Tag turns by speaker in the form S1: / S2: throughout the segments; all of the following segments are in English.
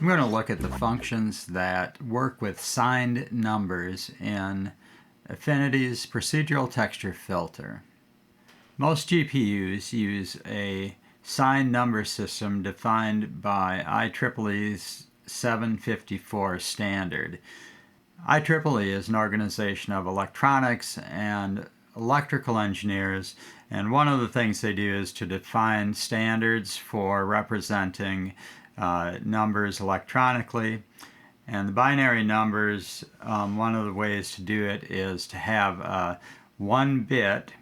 S1: I'm going to look at the functions that work with signed numbers in Affinity's procedural texture filter. Most GPUs use a signed number system defined by IEEE's 754 standard. IEEE is an organization of electronics and electrical engineers, and one of the things they do is to define standards for representing numbers electronically. And the binary numbers, one of the ways to do it is to have one bit,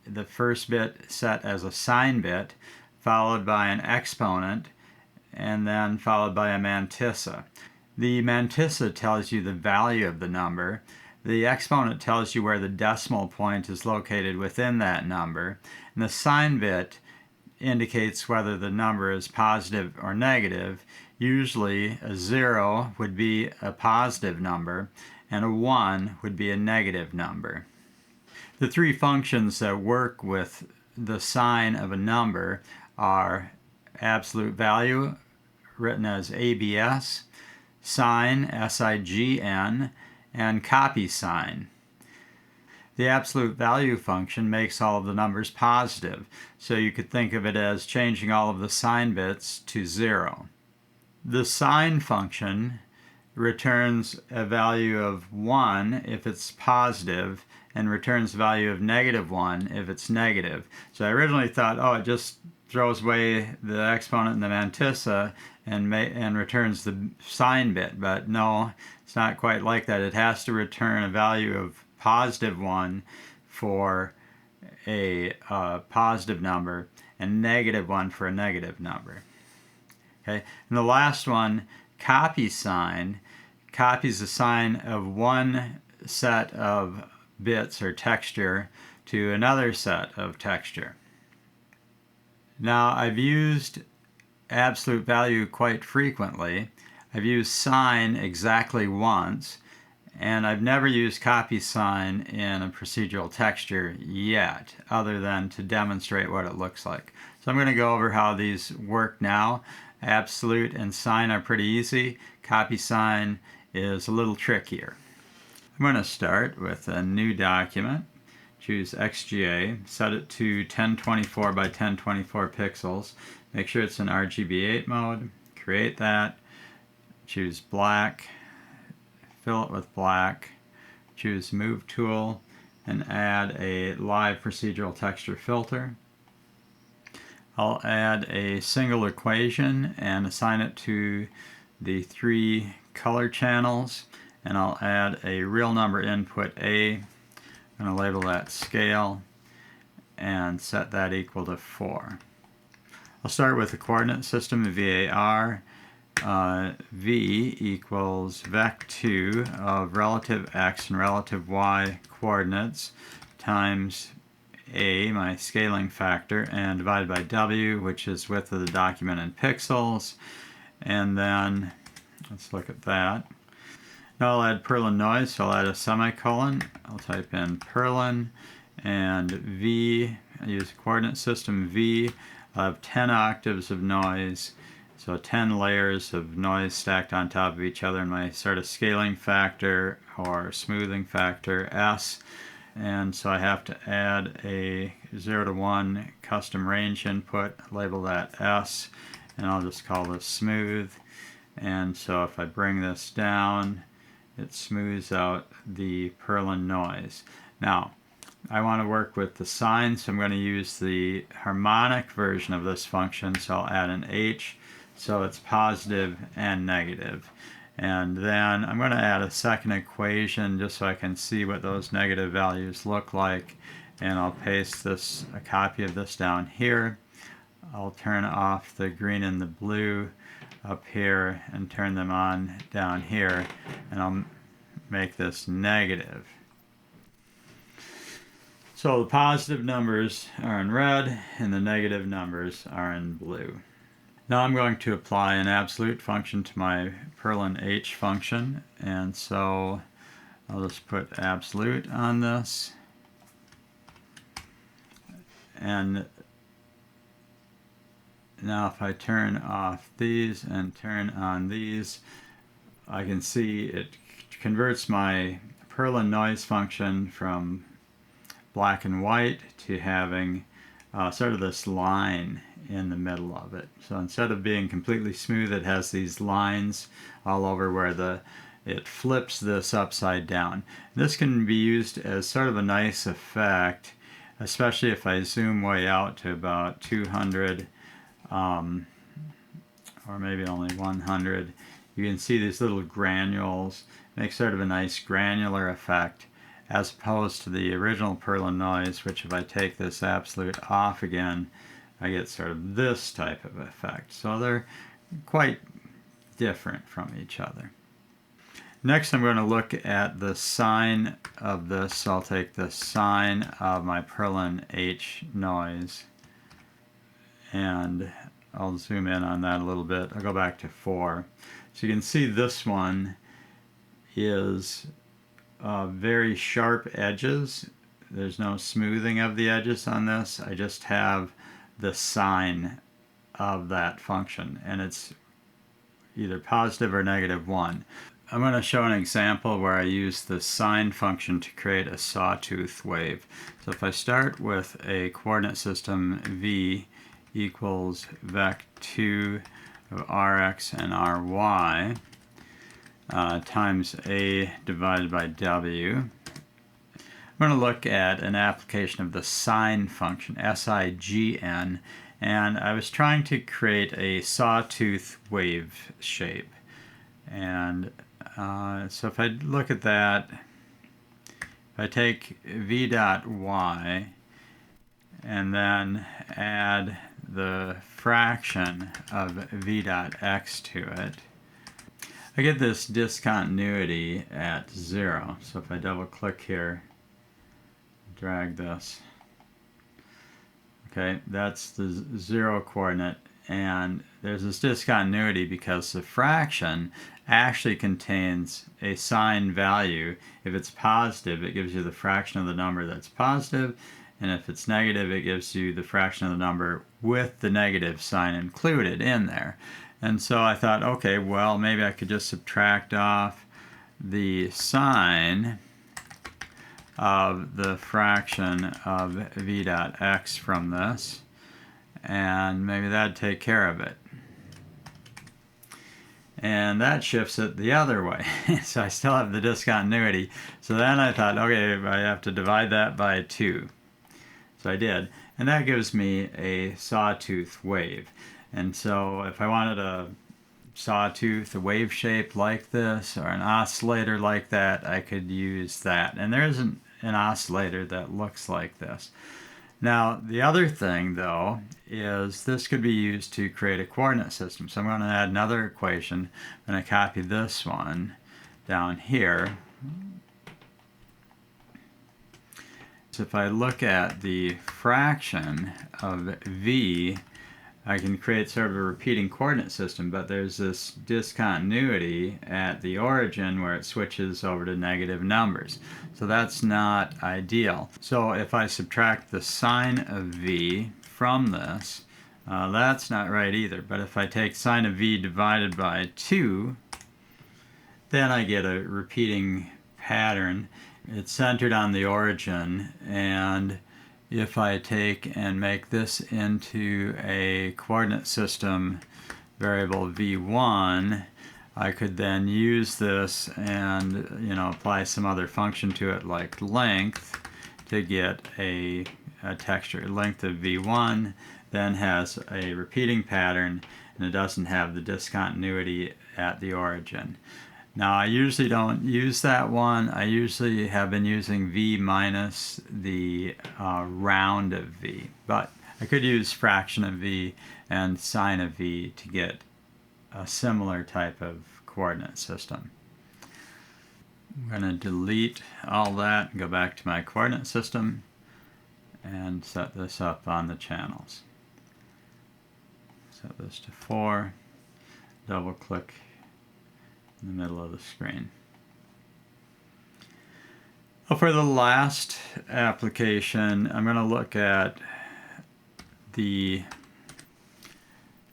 S1: the first bit set as a sign bit, followed by an exponent, and then followed by a mantissa. The mantissa tells you the value of the number. The exponent tells you where the decimal point is located within that number. And the sign bit indicates whether the number is positive or negative. Usually a 0 would be a positive number and a 1 would be a negative number. The three functions that work with the sign of a number are absolute value, written as ABS, sign, S-I-G-N, and Copysign. The absolute value function makes all of the numbers positive, so you could think of it as changing all of the sign bits to 0. The sign function returns a value of 1 if it's positive and returns the value of -1 if it's negative. So I originally thought, oh, it just throws away the exponent and the mantissa and returns the sign bit, but no, it's not quite like that. It has to return a value of +1 for a positive number and -1 for a negative number. Okay, and the last one, Copysign, copies the sign of one set of bits or texture to another set of texture. Now, I've used absolute value quite frequently. I've used sign exactly once, and I've never used Copysign in a procedural texture yet, other than to demonstrate what it looks like. So I'm going to go over how these work now. Absolute and sign are pretty easy. Copysign is a little trickier. I'm going to start with a new document. Choose XGA, set it to 1024 by 1024 pixels. Make sure it's in RGB8 mode. Create that. Choose black. Fill it with black. Choose Move Tool and add a live procedural texture filter. I'll add a single equation and assign it to the 3 color channels, and I'll add a real number input A. I'm going to label that scale and set that equal to 4. I'll start with the coordinate system, VAR. V equals vec2 of relative x and relative y coordinates times A, my scaling factor, and divided by W, which is width of the document in pixels. And then, let's look at that. Now I'll add Perlin noise, so I'll add a semicolon. I'll type in Perlin, and V, I use coordinate system V. I'll have 10 octaves of noise, so 10 layers of noise stacked on top of each other in my sort of scaling factor or smoothing factor S. And so I have to add a 0 to 1 custom range input, label that S, and I'll just call this smooth. And so if I bring this down, it smooths out the Perlin noise. Now, I want to work with the sign, so I'm going to use the harmonic version of this function, so I'll add an H, so it's positive and negative. And then I'm going to add a second equation just so I can see what those negative values look like, and I'll paste this, a copy of this down here. I'll turn off the green and the blue up here and turn them on down here, and I'll make this negative. So the positive numbers are in red and the negative numbers are in blue. Now I'm going to apply an absolute function to my Perlin H function, and so I'll just put absolute on this, and now if I turn off these and turn on these, I can see it converts my Perlin noise function from black and white to having sort of this line in the middle of it. So instead of being completely smooth, it has these lines all over where it flips this upside down. This can be used as sort of a nice effect, especially if I zoom way out to about 200 or maybe only 100. You can see these little granules. Make sort of a nice granular effect as opposed to the original Perlin noise, which if I take this absolute off again, I get sort of this type of effect. So they're quite different from each other. Next, I'm going to look at the sine of this. So I'll take the sine of my Perlin H noise, and I'll zoom in on that a little bit. I'll go back to 4. So you can see this one is very sharp edges. There's no smoothing of the edges on this. I just have the sine of that function, and it's either positive or negative 1. I'm going to show an example where I use the sine function to create a sawtooth wave. So if I start with a coordinate system v equals vec2 of rx and ry times a divided by w, I'm going to look at an application of the sine function, sign, and I was trying to create a sawtooth wave shape. And so if I look at that, if I take v dot y and then add the fraction of v dot x to it, I get this discontinuity at 0. So if I double click here, drag this, okay, that's the 0 coordinate, and there's this discontinuity because the fraction actually contains a sign value. If it's positive, it gives you the fraction of the number that's positive, and if it's negative, it gives you the fraction of the number with the negative sign included in there. And so I thought, okay, well, maybe I could just subtract off the sign of the fraction of v dot x from this, and maybe that'd take care of it. And that shifts it the other way. So I still have the discontinuity. So then I thought, okay, I have to divide that by 2. So I did. And that gives me a sawtooth wave. And so if I wanted a sawtooth, a wave shape like this, or an oscillator like that, I could use that. And there isn't an oscillator that looks like this. Now, the other thing, though, is this could be used to create a coordinate system. So I'm going to add another equation. I'm going to copy this one down here. So if I look at the fraction of v, I can create sort of a repeating coordinate system, but there's this discontinuity at the origin where it switches over to negative numbers. So that's not ideal. So if I subtract the sine of v from this, that's not right either. But if I take sine of v divided by 2, then I get a repeating pattern. It's centered on the origin, and if I take and make this into a coordinate system variable v1, I could then use this and apply some other function to it like length to get a texture. Length of v1 then has a repeating pattern, and it doesn't have the discontinuity at the origin. Now I usually don't use that one. I usually have been using v minus the round of v, but I could use fraction of v and sine of v to get a similar type of coordinate system. I'm going to delete all that and go back to my coordinate system and set this up on the channels. Set this to 4, double click in the middle of the screen. Well, for the last application, I'm going to look at the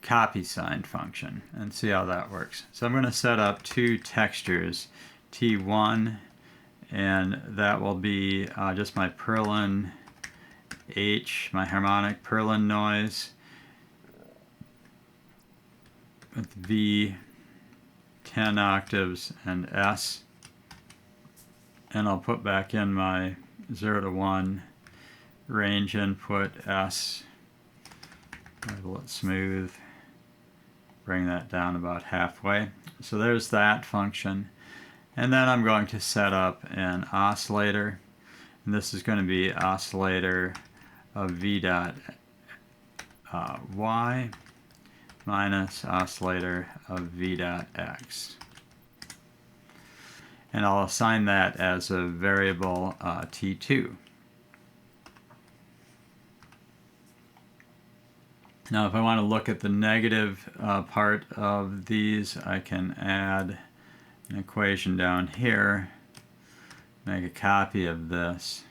S1: Copysign function and see how that works. So I'm going to set up two textures, T1, and that will be just my purlin H, my harmonic purlin noise, with V, 10 octaves, and S. And I'll put back in my 0 to 1 range input S. Level it smooth. Bring that down about halfway. So there's that function. And then I'm going to set up an oscillator. And this is going to be oscillator of V dot Y minus oscillator of V dot X. And I'll assign that as a variable T2. Now if I want to look at the negative part of these, I can add an equation down here, make a copy of this,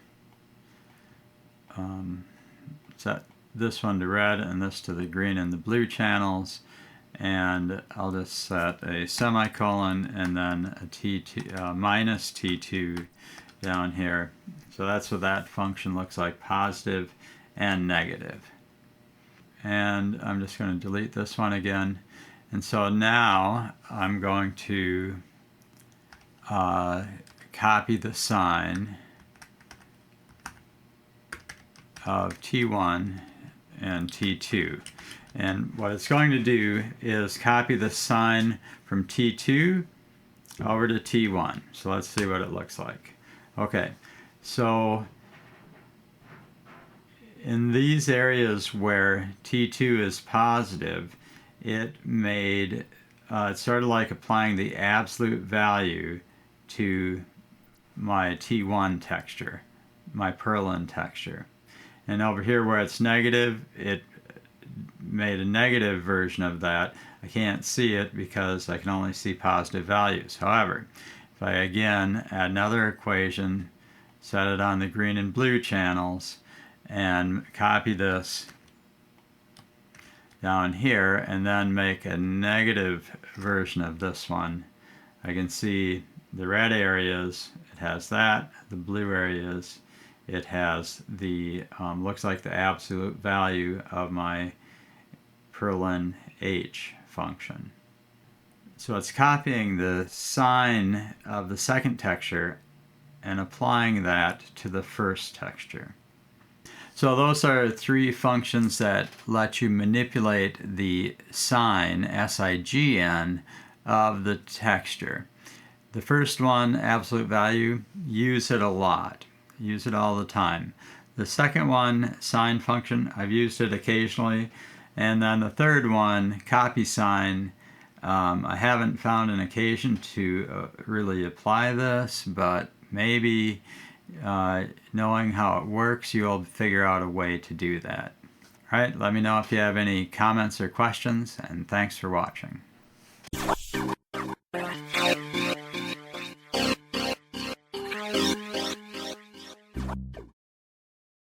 S1: set this one to red and this to the green and the blue channels, and I'll just set a semicolon and then a T2 minus T2 down here. So that's what that function looks like, positive and negative. And I'm just going to delete this one again. And so now I'm going to copy the sign of T1 and T2. And what it's going to do is copy the sign from T2 over to T1. So let's see what it looks like. Okay, so in these areas where T2 is positive, it made, it's sort of like applying the absolute value to my T1 texture, my purlin texture. And over here where it's negative, it made a negative version of that. I can't see it because I can only see positive values. However, if I again add another equation, set it on the green and blue channels, and copy this down here, and then make a negative version of this one, I can see the red areas, it has that, the blue areas, it has the, looks like the absolute value of my purlin H function. So it's copying the sign of the second texture and applying that to the first texture. So those are three functions that let you manipulate the sign, S-I-G-N, of the texture. The first one, absolute value, use it a lot. Use it all the time. The second one, sign function, I've used it occasionally. And then the third one, Copysign, I haven't found an occasion to really apply this, but maybe knowing how it works, you'll figure out a way to do that. All right, let me know if you have any comments or questions, and thanks for watching.